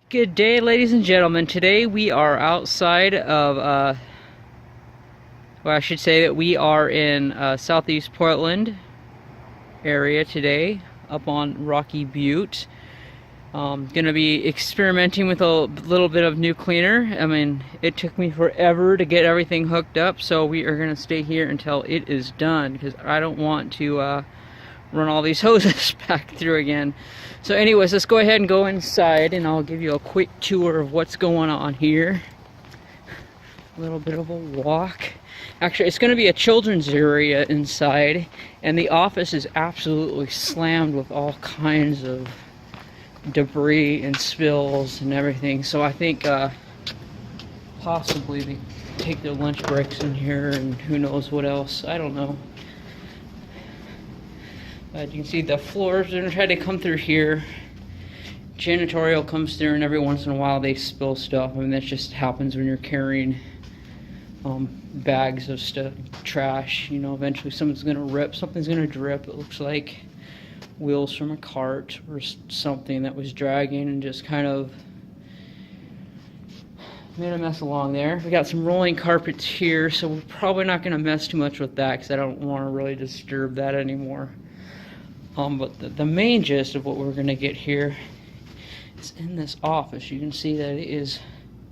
Good day, ladies and gentlemen. Today we are outside of, well, I should say that we are in southeast Portland area today, up on Rocky Butte. Gonna be experimenting with a little bit of new cleaner. I mean, it took me forever to get everything hooked up, so we are gonna stay here until it is done, because I don't want to run all these hoses back through again. So anyways, let's go ahead and go inside and I'll give you a quick tour of what's going on here. A little bit of a walk. Actually, it's going to be a children's area inside, and the office is absolutely slammed with all kinds of debris and spills and everything. So I think possibly they take their lunch breaks in here and who knows what else. I don't know. You can see the floors are going to try to come through here. Janitorial comes through, and every once in a while they spill stuff. I mean, that just happens when you're carrying bags of stuff, trash. You know, eventually something's going to rip, something's going to drip. It looks like wheels from a cart or something that was dragging and just kind of made a mess along there. We got some rolling carpets here, so we're probably not going to mess too much with that because I don't want to really disturb that anymore. But the main gist of what we're going to get here is in this office. You can see that it is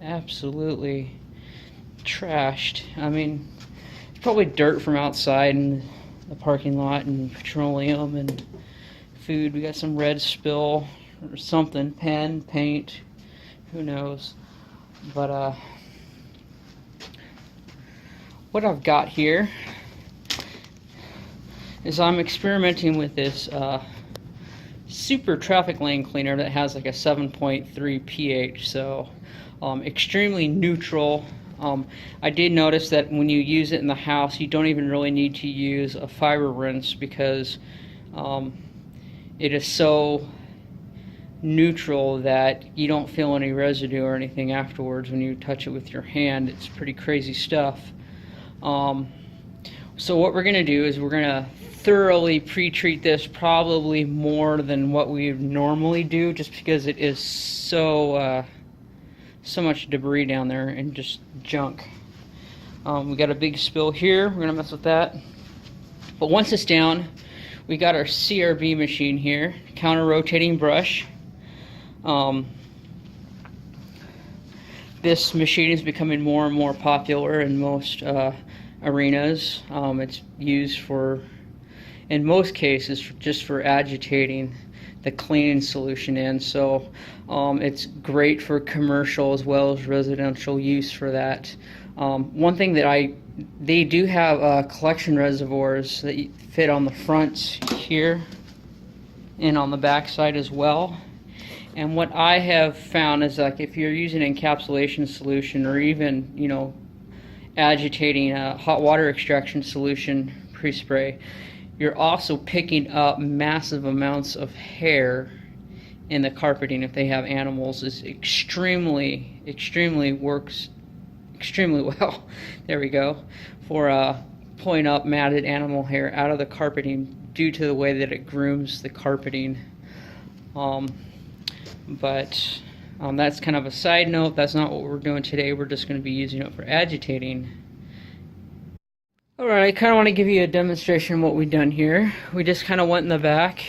absolutely trashed. I mean, it's probably dirt from outside in the parking lot and petroleum and food. We got some red spill or something, pen, paint, who knows. But what I've got here is I'm experimenting with this super traffic lane cleaner that has like a 7.3 pH, so extremely neutral. I did notice that when you use it in the house, you don't even really need to use a fiber rinse because it is so neutral that you don't feel any residue or anything afterwards when you touch it with your hand. It's pretty crazy stuff. So what we're going to do is we're going to thoroughly pre-treat this, probably more than what we normally do, just because it is so much debris down there and just junk. We got a big spill here. We're going to mess with that. But once it's down, we got our CRB machine here, counter-rotating brush. This machine is becoming more and more popular in most arenas. It's used for, in most cases, just for agitating the cleaning solution in. So it's great for commercial as well as residential use for that. One thing that they do have collection reservoirs that fit on the front here and on the back side as well. And what I have found is, like, if you're using encapsulation solution or even, you know, agitating a hot water extraction solution pre-spray, you're also picking up massive amounts of hair in the carpeting if they have animals. Is extremely works extremely well. There we go. For pulling up matted animal hair out of the carpeting due to the way that it grooms the carpeting. But that's kind of a side note. That's not what we're doing today. We're just going to be using it for agitating. Alright, I kind of want to give you a demonstration of what we've done here. We just kind of went in the back,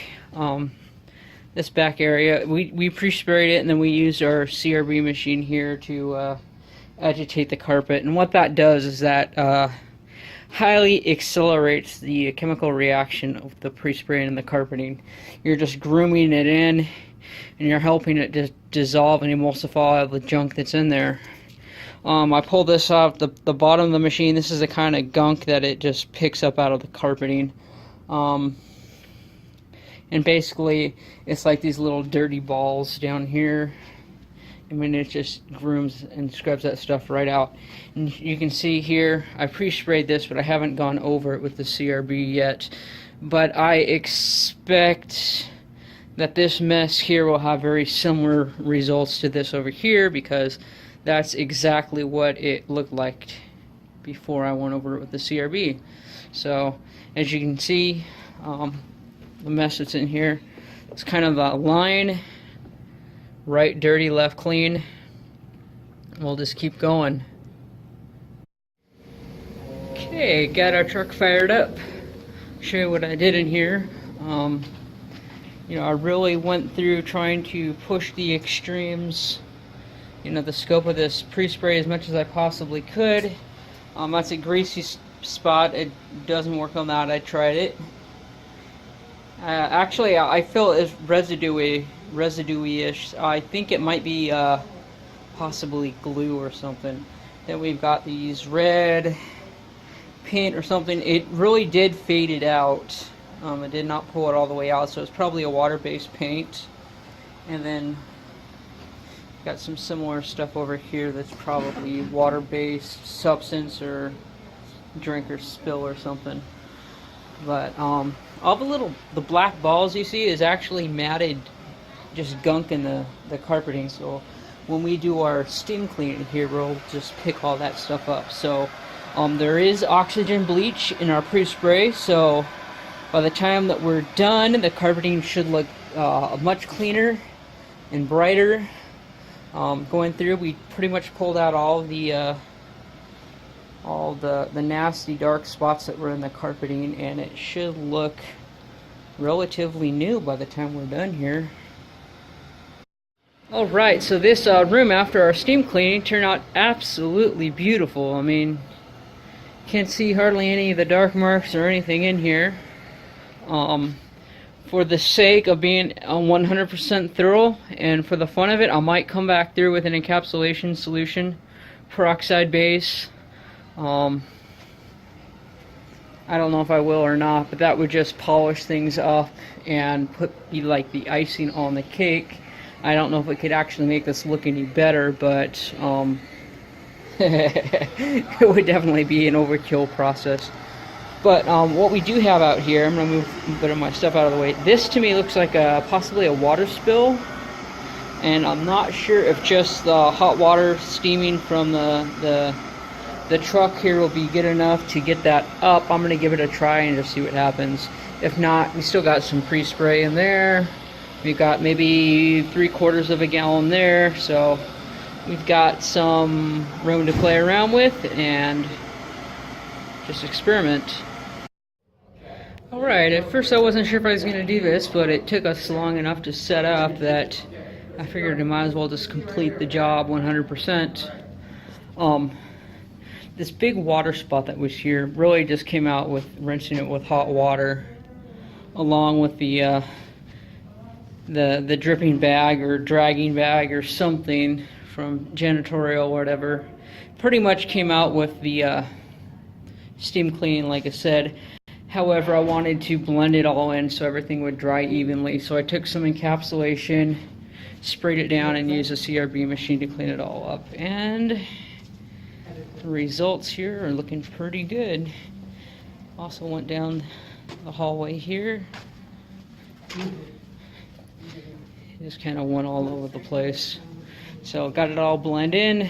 this back area. We pre-sprayed it, and then we used our CRB machine here to agitate the carpet. And what that does is that highly accelerates the chemical reaction of the pre-spraying and the carpeting. You're just grooming it in, and you're helping it to dissolve and emulsify the junk that's in there. I pulled this off the bottom of the machine. This is the kind of gunk that it just picks up out of the carpeting. And basically, it's like these little dirty balls down here. I mean, it just grooms and scrubs that stuff right out. And you can see here, I pre-sprayed this, but I haven't gone over it with the CRB yet. But I expect that this mess here will have very similar results to this over here, because that's exactly what it looked like before I went over it with the CRB. So, as you can see, the mess that's in here, it's kind of a line Right dirty, left clean. We'll just keep going. Okay, got our truck fired up. Show you what I did in here. You know, I really went through trying to push the extremes, you know, the scope of this pre-spray as much as I possibly could. That's a greasy spot. It doesn't work on that. I tried it. Actually, I feel it's residue-ish. I think it might be possibly glue or something. Then we've got these red paint or something. It really did fade it out. It did not pull it all the way out, so it's probably a water-based paint. And then got some similar stuff over here that's probably water-based substance or drink or spill or something. But all the black balls you see is actually matted just gunk in the carpeting. So when we do our steam cleaning here, we'll just pick all that stuff up. So there is oxygen bleach in our pre-spray, so by the time that we're done, the carpeting should look much cleaner and brighter. Going through, we pretty much pulled out all the nasty dark spots that were in the carpeting, and it should look relatively new by the time we're done here. Alright, so this room after our steam cleaning turned out absolutely beautiful. I mean, can't see hardly any of the dark marks or anything in here. For the sake of being 100% thorough and for the fun of it, I might come back through with an encapsulation solution, peroxide base. I don't know if I will or not, but that would just polish things up and be like the icing on the cake. I don't know if it could actually make this look any better, but it would definitely be an overkill process. But what we do have out here, I'm going to move a bit of my stuff out of the way. This to me looks like possibly a water spill. And I'm not sure if just the hot water steaming from the truck here will be good enough to get that up. I'm going to give it a try and just see what happens. If not, we still got some pre-spray in there. We've got maybe 3/4 of a gallon there. So we've got some room to play around with and just experiment. Alright, at first I wasn't sure if I was going to do this, but it took us long enough to set up that I figured I might as well just complete the job 100%. This big water spot that was here really just came out with rinsing it with hot water, along with the dripping bag or dragging bag or something from janitorial or whatever. Pretty much came out with the steam cleaning, like I said. However, I wanted to blend it all in so everything would dry evenly. So I took some encapsulation, sprayed it down, and used a CRB machine to clean it all up. And the results here are looking pretty good. Also went down the hallway here. Just kind of went all over the place. So got it all blended in.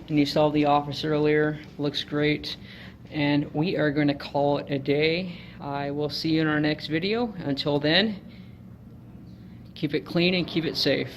And you saw the office earlier. Looks great. And we are going to call it a day. I will see you in our next video. Until then, keep it clean and keep it safe.